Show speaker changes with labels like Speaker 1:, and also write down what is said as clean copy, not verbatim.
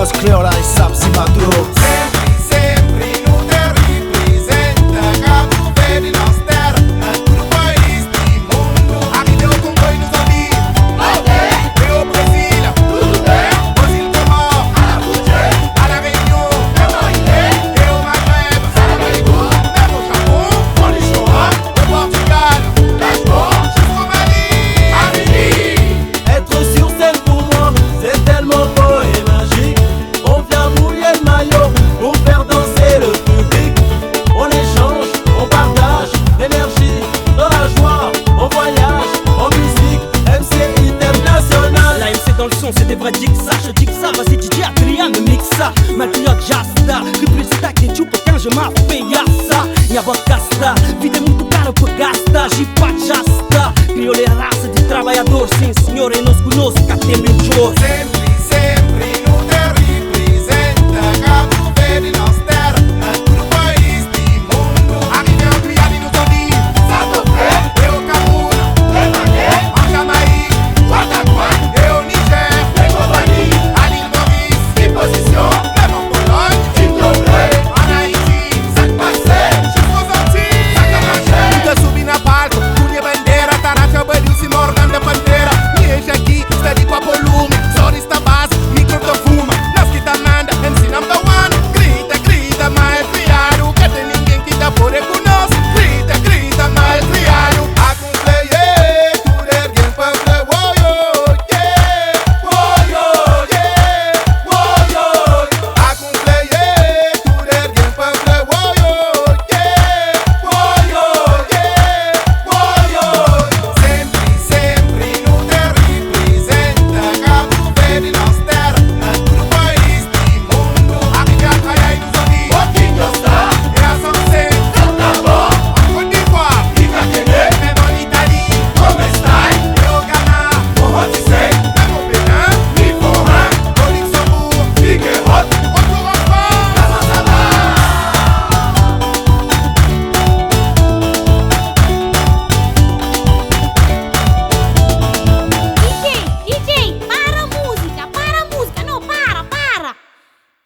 Speaker 1: Los criolla e sapsi maduro.
Speaker 2: Sempre, sempre no te representa Cabo Verde, nossa terra, tudo país do mundo. Aqui deu com boi nos amigos. Eu Brasília, tudo bem. Brasil tomou, a la Réunion, eu Magreb, eu Japão, eu Portugal, jusqu'au Mali.
Speaker 1: Être sur scène pour moi, c'est tellement beau et magique. On vient mouiller le maillot pour faire danser le public. On échange, on partage l'énergie, dans la joie, on voyage, en musique, MC international.
Speaker 3: La MC dans le son, c'est des vrais dix ça. Je dis que ça, vas-y DJ Adrien me mixe ça. Malpilote Jasta, representa quem tu pequeno je m'affeiaça. Minha boca está, vida é muito cara por gasta. Jipa Jasta, criou a raça de trabalhador. Sim senhor, e nós conosco, cá tem bem
Speaker 2: Sempre